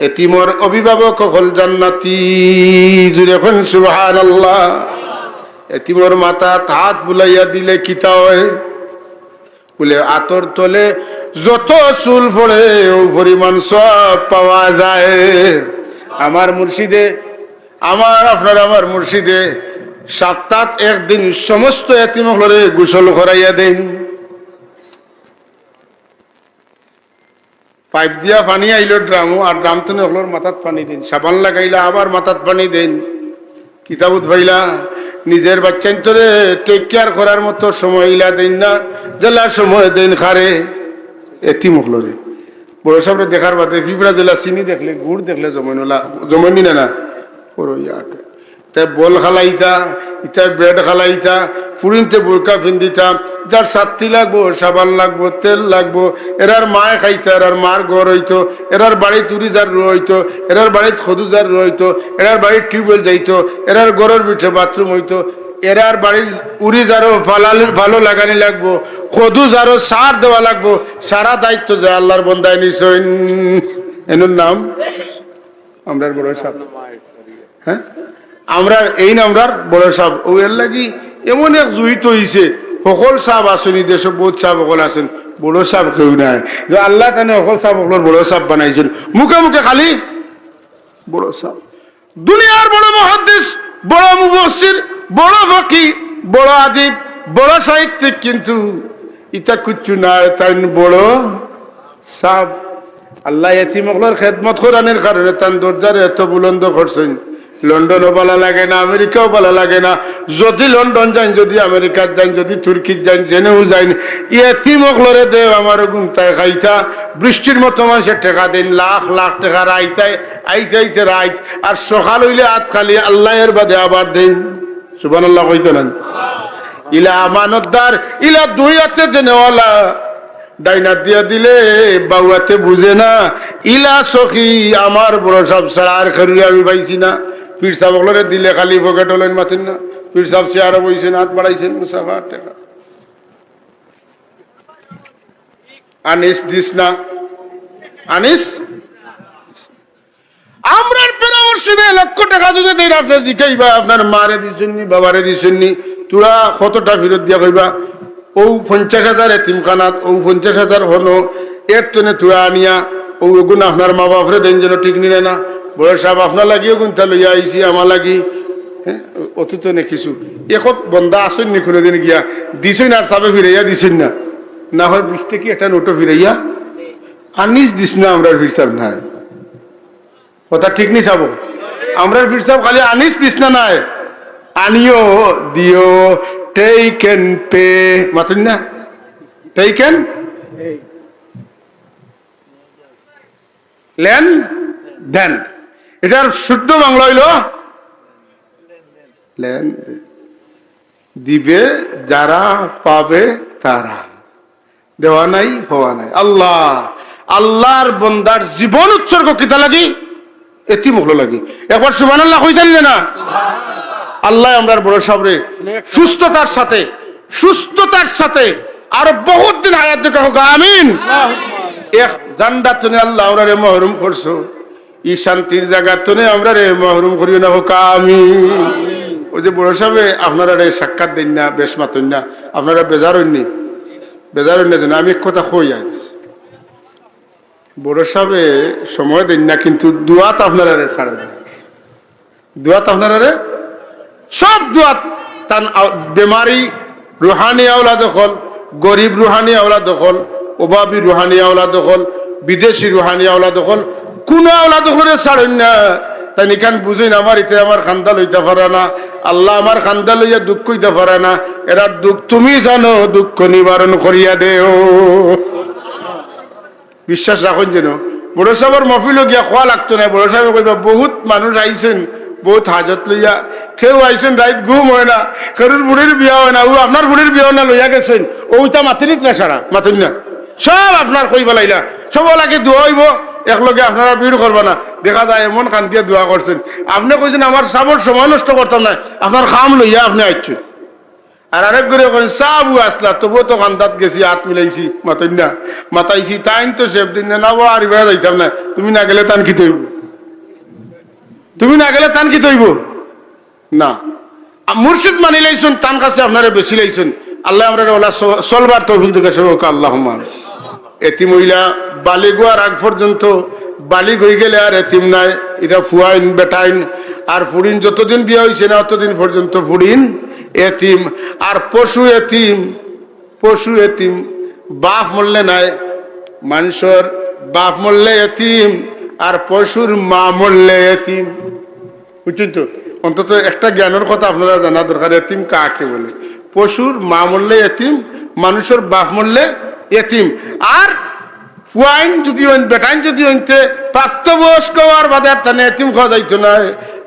এতিমর অভিভাবক হল জান্নাতি, জুড়ে এখন সুবহানাল্লাহ। এতিমর মাথা হাত বুলাইয়া দিলে কিতা হয়? বলে আতর তলে যত চুল পড়ে ও পরিমাণ সব পাওয়া যায়। আমার মুর্শিদে, আমার মুর্শিদে সপ্তাহ একদিন সমস্ত এতিমরে গোসল করাইয়া দেন। পাইপ দিয়া পানি আইল ড্রামও, আর ড্রাম তো হলোর মাথাত পানি দিন, সাবান লাগাইলা আবার মাথাত পানি দেন। কিতাবত ভাইলা নিজের বাচ্চান তোরে টেক কেয়ার করার মতো সময় ইলা দেন না, জেলা সময় দেন খারে এতিম হলরে। বড় সাহেব দেখার বাদে পিঁপড়া জেলা চিনি দেখলে গুড় দেখলে জমনি না তাই বল খালাইতা, ইটা ব্রেড খালাইতা, ফুরিনতে বোরকা ফিন্দিতা, যার সাত্তি লাগবো, সাবান লাগবো, তেল লাগবো। এরার মায় খাইতা, এরার মার ঘর হইতো, এরার বাড়ি তুরি যার রইতো, এরার বাড়িত খদু যার রইতো, এরার বাড়ির টিউবওয়েল যাইতো, এরার ঘরের পিঠে বাথরুম হইতো, এরার বাড়ির উড়ি যারও ভালো লাগানি লাগবো, খদু যারও সার দেওয়া লাগবো। সারা দায়িত্ব যায় আল্লাহর বন্দায় নিশ্চয়। এনুর নাম আমরার বড় সাহেব, হ্যাঁ আমরা এই নামরার বড় সাহেব। ও এর লাগি এমন এক জুইত হইছে, সকল সাহেব আসেনি, দেশ বহুত সাহেব সকল আসেন, বড় সাহেব কেউ নাই। আল্লাহ তানে সকল সাহেব সকলের বড় সাহেব বানাইছেন, মুখে মুখে খালি বড় সাহেব। দুনিয়ার বড় মুহাদ্দিস, বড় মুফাসসির, বড় ফকি, বড় আদিব, বড় সাহিত্যিক, কিন্তু ইটা কিচ্ছু নাই, তাই বড় সাহেব। আল্লাহ এতিমগুলোর খেদমত করানোর কারণে তার দরজার এত বুলন্দ করছেন। লন্ডনও ভালো লাগে না, আমেরিকাও ভালো লাগে না। যদি লন্ডন যান, যদি আমেরিকার যান, যদি তুর্কি যান, জেনেও যান, এতিমগুলোরে দেও আমার গুমতায় খাইতা। বৃষ্টির মতো মানুষের টাকা দেন, লাখ লাখ টাকা রাইতায় আইতে রাইত, আর সকাল হইলে হাত খালি আল্লাহ এর বাদে আবার দেন। সুবহানাল্লাহ কইতো না? ইলা আমানতদার, ইলা দুই হাতে দেনেওয়ালা, ডাইনাত দিয়া দিলে বাউয়াতে বুঝে না। ইলা সখী আমার বড় সব ছাড়া আর খেরুরে আমি পাইছি না। পীর সাহেবগুলোরে দিলে খালি পকেট হলেন মাথেন না। পীর সাহেব চেয়ারে বইছেন, হাত বাড়াইছেন, মুসাফার টাকা আনিস দিস না, আনিস। আমরা পরামর্শে লক্ষ টাকা যদি দেন, আপনার জিকাইবা আপনার মারে দিছেন নি, বাবারে দিছেন নি, তোরা কতটা ফেরত দিয়া কইবা। ও 50,000 এতিমখানাত, ও 50,000 হলো এর তনে তুয়া আনিয়া ও গুণ আপনার মা বাপরে দেন যেন ঠিক নিলে না। বড় সাহেব আপনার লাগিও গুণটা লইয়া আইসি আমার লাগি, হ্যাঁ অত নে কিছু এখন বন্ধা আসেন নি কোনোদিন গিয়া দিছেন, আর সাবে ফিরাইয়া দিছেন না, না হয় 20 টাকা একটা নোটো ফিরাইয়া আনিস দিস না। আমরা ফিরসাব নাই, কথা ঠিক নি চাবো। আমরা ফিরসাব খালি আনিস দিস না, নাই আনিও দিও, টেক এন্ড পে মাতুন না, টেক এন্ড লেন দেন। এটার শুদ্ধ বাংলা হইল লেন। দিবে যারা, পাবে তারা, দেওয়া নাই হওয়া নাই। আল্লাহ আল্লাহর বন্দার জীবন উৎসর্গ কিতা লাগি? এতিম হলো লাগি। একবার সুবহানাল্লাহ কইতেন না? আল্লাহ আমরার বড় সাবরে সুস্থতার সাথে আরো বহুত দিন হায়াত দেখা হোক, আমিন। এক জান্নাত তুমি আল্লাহ আমরারে মাহরুম করছো, ই শান্তির জায়গা তুমি আমরারে মাহরুম করিও না হোক, আমিন। ওই যে বড় সাহেব আপনারা সাক্ষাৎ দেন না, বেশ মাতুন না, আপনারা বেজার হইনি যেন আমি এক কথা কই আজ। বড় সাহেব সময় দেন না, কিন্তু দুয়াত আপনারা ছাড়ে দেন, দুয়াত আপনারা সব দুয়াত। তান বেমারি রুহানি আওলা দখল, গরিব রুহানি আওলা দখল, অভাবী রুহানি আওলা দখল, বিদেশি রুহানি আওলা দখল, কোন আওলা দখলের ছাড়েন না। তাই নিখান বুঝেন আমার ইতে আমার খান্দা লইতে পারে না, আল্লাহ আমার খান্দা লইয়া দুঃখ হইতে পারে না। এরা দুঃখ তুমি জানো, দুঃখ নিবারণ করিয়া দেও। বিশ্বাস রাখুন যেন। বড় সাহেবের মফিল গিয়া খোয়া লাগতো না। বড় সাহেব কইবা বহুত মানুষ আইছেন, বহুত হাজত লইয়া, কেউ আইসেন রাইত ঘুম হয় না, কেউর বুড়ির বিয়া হয় না, ও আপনার বুড়ির বিয়া না লইয়া গেছেন, ওইটা মাতিনিত না সারা মাতুন না, সব আপনার কইবা লাইলা, সব লাগে দোয়া হইব, একলগে আপনারা ভিড় করবা না। দেখা যায় এমন কান্দিয়া দোয়া করছেন, আপনি কইছেন আমার সাবর সময় নষ্ট করতাম না, আপনার খাম লইয়া আপনি আইছেন। আর আরেক করে সাবু আসলা তবুও তো কান্দাত গেছি হাত মিলাইছি মাতাই না মাতাইছি তাই তো সেব দিন না আর এবার যাইতাম না তুমি না গেলে তান কি তৈব তুমি না গেলে তান কি তৈব না মুর্শিদ মানি লাইছুন তান কাছে আপনারা বেশি লাইছুন আল্লাহ আমরা ওলা চলবার তৌফিক দিকে সবকে আল্লাহ এতি মহিলা বালিগ হওয়ার আগ পর্যন্ত বালিগ হয়ে গেলে আর এতিম নাই এটা ফুয়াইন বেটাইন আর ফুড়িন যতদিন বিয়ে হয়েছে না অতদিন পর্যন্ত ফুড়িন এতিম আর পশু এতিম বাপ মরলে নাই মানুষের বাপ মরলে এতিম আর পশুর মা মরলে এতিম বুঝছেন তো অন্তত একটা জ্ঞানের কথা আপনারা জানা দরকার এতিম কাকে বলে পশুর মা মরলে এতিম মানুষের বাপ মরলে এতিম আর ফুয়াইন যদি বেটাইন যদি হইতে প্রাপ্তবয়স্ক হওয়ার বাদে আর তানে এতিম খাওয়া যাইতো না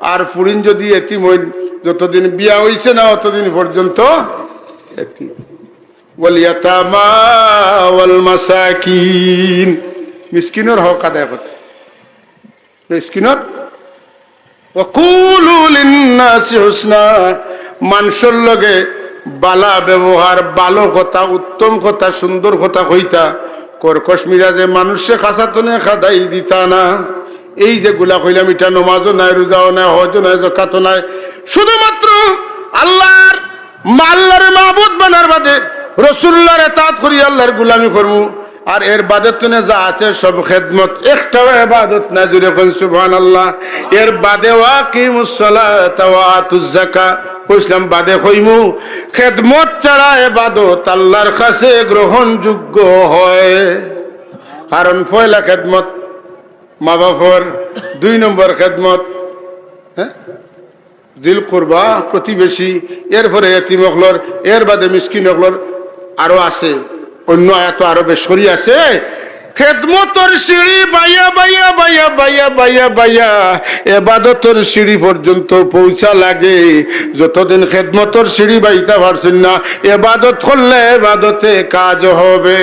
আর ফুরিন যদি এতিম হইন যতদিন বিয়া হইছে না অতদিন পর্যন্ত এতিম ওয়াল ইয়াতামা ওয়াল মাসাকিন মিসকিনের হক আদায় করতে মিসকিনের ওয়াকুলু লিন্নাসি হুসনা মানুষের লগে বালা ব্যবহার ভালো কথা উত্তম কথা সুন্দর কথা কইতা কর্কশ মিরাজে মানুষে খাসাতনে খাদাই দিতা না এই যে গুলা কইলাম এটা নমাজও নাই রোজাও নাই হজও নাই যাকাতও নাই শুধুমাত্র আল্লাহর আল্লাহর মাবুদ বানার বাদে রাসূলুল্লাহর ইতাআত করি আল্লাহর গোলামি করমু আর এর বাদত তুনে যা আছে সব খেদমত একটাও ইবাদত না জুড়ে কোন সুবহানাল্লাহ এর বাদে ওয়াকিমুস সালাত ওয়া আতুজ যাকাত কইলাম বাদে কইমু খেদমত ছাড়া ইবাদত আল্লাহর কাছে গ্রহণযোগ্য হয় কারণ পয়লা খেদমত মা বাবার 2 নম্বর খেদমত দিল কুরবা প্রতিবেশী এরপরে এতিম হকলর এর বাদে মিসকিন হকলর আরো আছে অন্য আয়াত আরো বেশি আছে খেদমতর সিঁড়ি বাইয়া বাইয়া বাইয়া বাইয়া বাইয়া বাইয়া এবাদতর সিঁড়ি পর্যন্ত পৌঁছা লাগে যতদিন খেদমতর সিঁড়ি বাইতে পারছেন না এবাদত করলে এবাদতে কাজ হবে